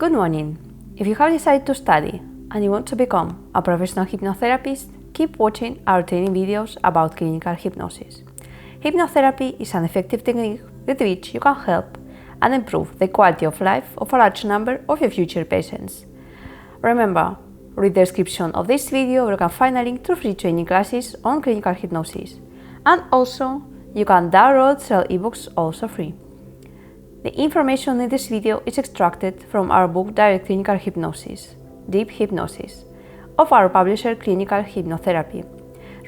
Good morning. If you have decided to study and you want to become a professional hypnotherapist, keep watching our training videos about clinical hypnosis. Hypnotherapy is an effective technique with which you can help and improve the quality of life of a large number of your future patients. Remember, read the description of this video where you can find a link to free training classes on clinical hypnosis. And also, you can download several ebooks also free. The information in this video is extracted from our book Direct Clinical Hypnosis, Deep Hypnosis, of our publisher Clinical Hypnotherapy,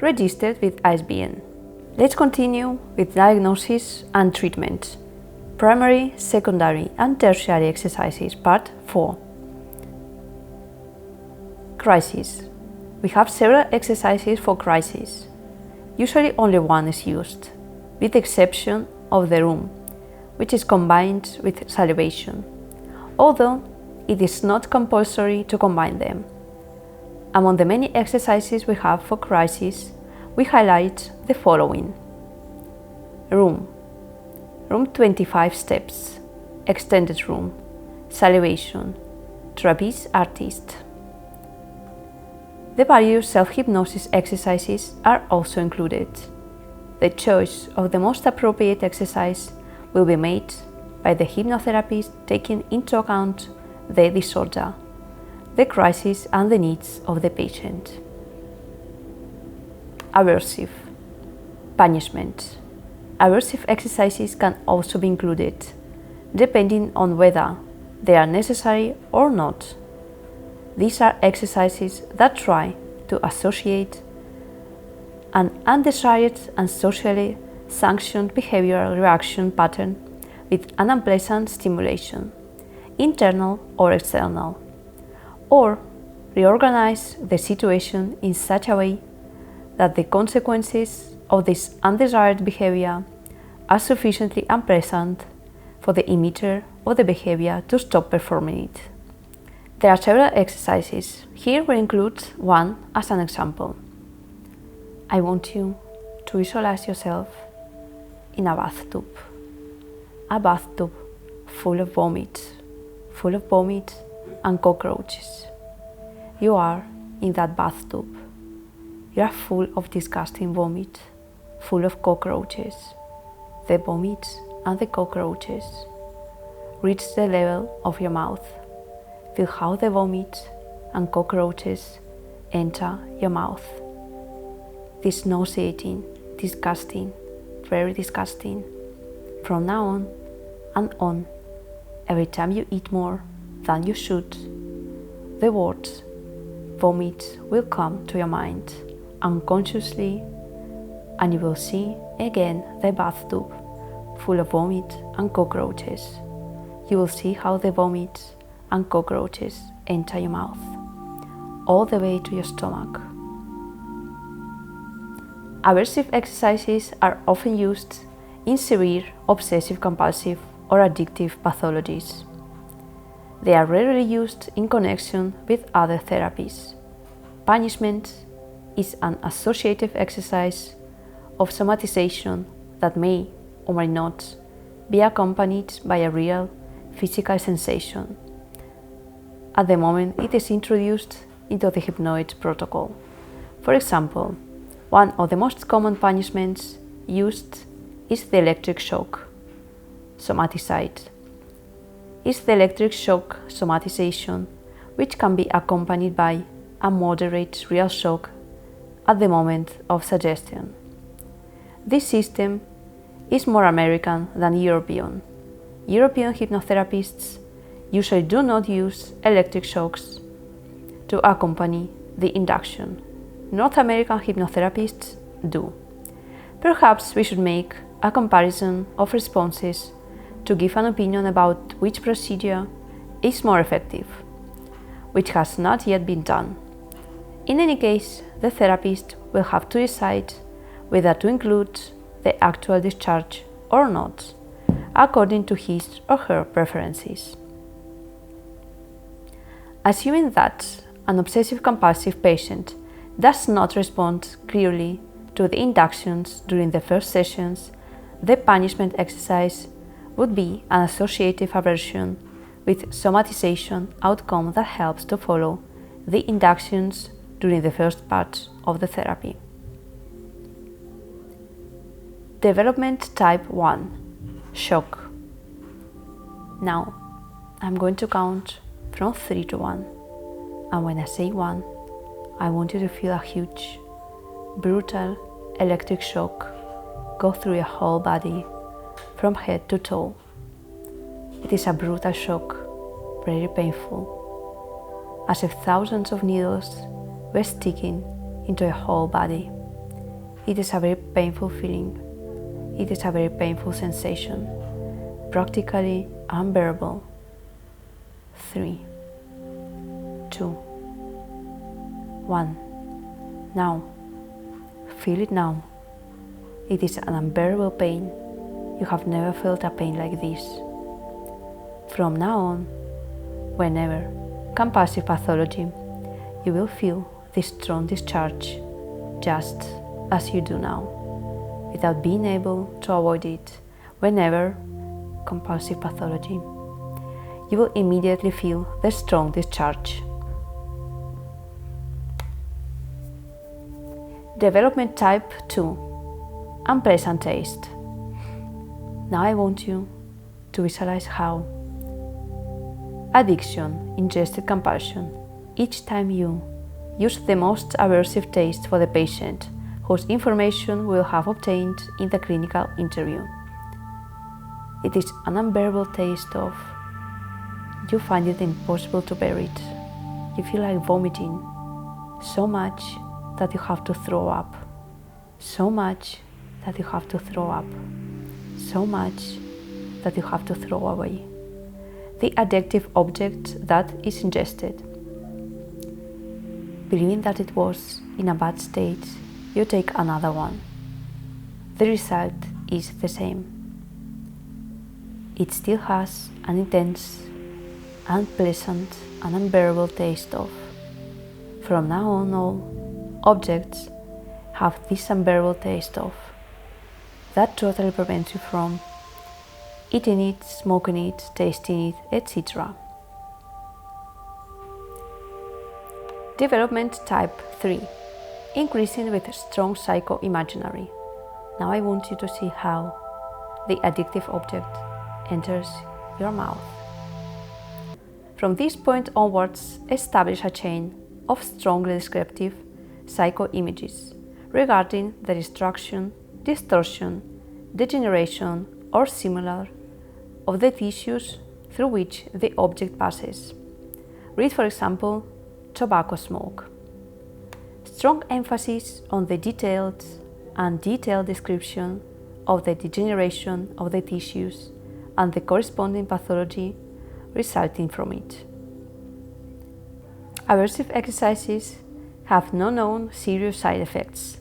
registered with ISBN. Let's continue with diagnosis and treatment. Primary, secondary and tertiary exercises, part 4. Crisis. We have several exercises for crisis. Usually only one is used, with the exception of the room, which is combined with salivation, although it is not compulsory to combine them. Among the many exercises we have for crisis, we highlight the following. Room 25 steps, extended room, salivation, trapeze artist. The various self-hypnosis exercises are also included. The choice of the most appropriate exercise will be made by the hypnotherapist taking into account the disorder, the crisis and the needs of the patient. Aversive. Punishment. Aversive exercises can also be included, depending on whether they are necessary or not. These are exercises that try to associate an undesired and socially sanctioned behavioral reaction pattern with an unpleasant stimulation, internal or external, or reorganize the situation in such a way that the consequences of this undesired behavior are sufficiently unpleasant for the emitter of the behavior to stop performing it. There are several exercises. Here we include one as an example. I want you to visualize yourself in a bathtub full of vomit and cockroaches. You are in that bathtub. You are full of disgusting vomit, full of cockroaches. The vomit and the cockroaches reach the level of your mouth. Feel how the vomit and cockroaches enter your mouth. This nauseating, disgusting, very disgusting. From now on and on, every time you eat more than you should, the words vomit will come to your mind unconsciously, and you will see again the bathtub full of vomit and cockroaches. You will see how the vomit and cockroaches enter your mouth, all the way to your stomach. Aversive exercises are often used in severe obsessive-compulsive or addictive pathologies. They are rarely used in connection with other therapies. Punishment is an associative exercise of somatization that may or may not be accompanied by a real physical sensation at the moment it is introduced into the hypnoid protocol. For example, one of the most common punishments used is the electric shock, somaticide. Is the electric shock somatization, which can be accompanied by a moderate real shock at the moment of suggestion. This system is more American than European. European hypnotherapists usually do not use electric shocks to accompany the induction. North American hypnotherapists do. Perhaps we should make a comparison of responses to give an opinion about which procedure is more effective, which has not yet been done. In any case, the therapist will have to decide whether to include the actual discharge or not, according to his or her preferences. Assuming that an obsessive-compulsive patient does not respond clearly to the inductions during the first sessions, the punishment exercise would be an associative aversion with somatization outcome that helps to follow the inductions during the first part of the therapy. Development type 1, shock. Now, I'm going to count from 3 to 1, and when I say 1, I want you to feel a huge, brutal electric shock go through your whole body from head to toe. It is a brutal shock, very painful, as if thousands of needles were sticking into your whole body. It is a very painful feeling. It is a very painful sensation, practically unbearable. 3, 2, 1. Now, feel it now. It is an unbearable pain. You have never felt a pain like this. From now on, whenever compulsive pathology, you will feel this strong discharge, just as you do now, without being able to avoid it. Whenever compulsive pathology, you will immediately feel the strong discharge. Development type 2, unpleasant taste. Now I want you to visualize how addiction, ingested compulsion, each time you use the most aversive taste for the patient whose information we will have obtained in the clinical interview. It is an unbearable taste of, you find it impossible to bear it. You feel like vomiting, so much that you have to throw up, so much that you have to throw up, so much that you have to throw away the addictive object that is ingested. Believing that it was in a bad state, you take another one. The result is the same. It still has an intense, unpleasant, and unbearable taste of. From now on, all objects have this unbearable taste of. That totally prevents you from eating it, smoking it, tasting it, etc. Development type 3, increasing with strong psycho-imaginary. Now I want you to see how the addictive object enters your mouth. From this point onwards, establish a chain of strongly descriptive psycho-images regarding the destruction, distortion, degeneration, or similar of the tissues through which the object passes. Read, for example, tobacco smoke. Strong emphasis on the detailed description of the degeneration of the tissues and the corresponding pathology resulting from it. Aversive exercises have no known serious side effects,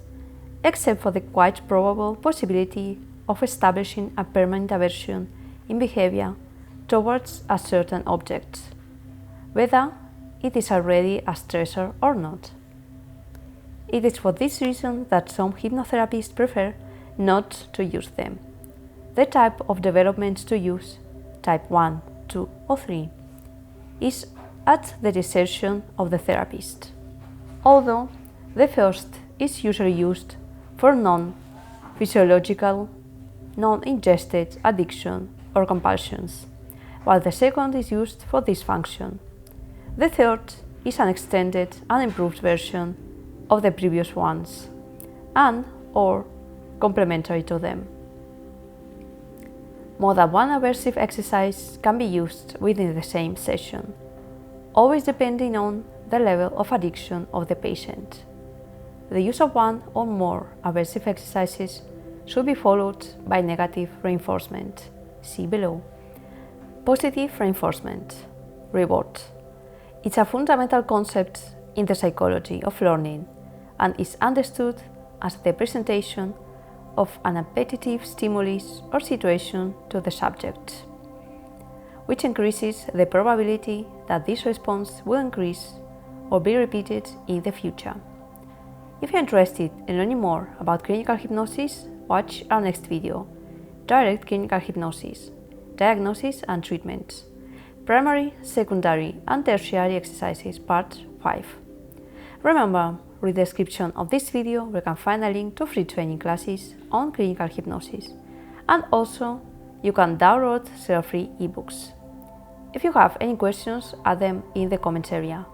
except for the quite probable possibility of establishing a permanent aversion in behavior towards a certain object, whether it is already a stressor or not. It is for this reason that some hypnotherapists prefer not to use them. The type of development to use, type 1, 2, or 3, is at the discretion of the therapist, although the first is usually used for non-physiological, non-ingested addiction or compulsions, while the second is used for this function. The third is an extended and improved version of the previous ones, and or complementary to them. More than one aversive exercise can be used within the same session, always depending on the level of addiction of the patient. The use of one or more aversive exercises should be followed by negative reinforcement. See below. Positive reinforcement. Reward. It's a fundamental concept in the psychology of learning and is understood as the presentation of an appetitive stimulus or situation to the subject, which increases the probability that this response will increase or be repeated in the future. If you're interested in learning more about clinical hypnosis, watch our next video, Direct Clinical Hypnosis, Diagnosis and Treatment. Primary, Secondary and Tertiary Exercises Part 5. Remember, read the description of this video where you can find a link to free training classes on clinical hypnosis, and also you can download several free ebooks. If you have any questions, add them in the comments area.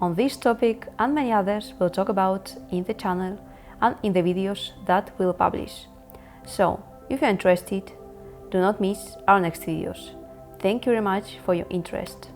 On this topic and many others we'll talk about in the channel and in the videos that we'll publish. So, if you're interested, do not miss our next videos. Thank you very much for your interest.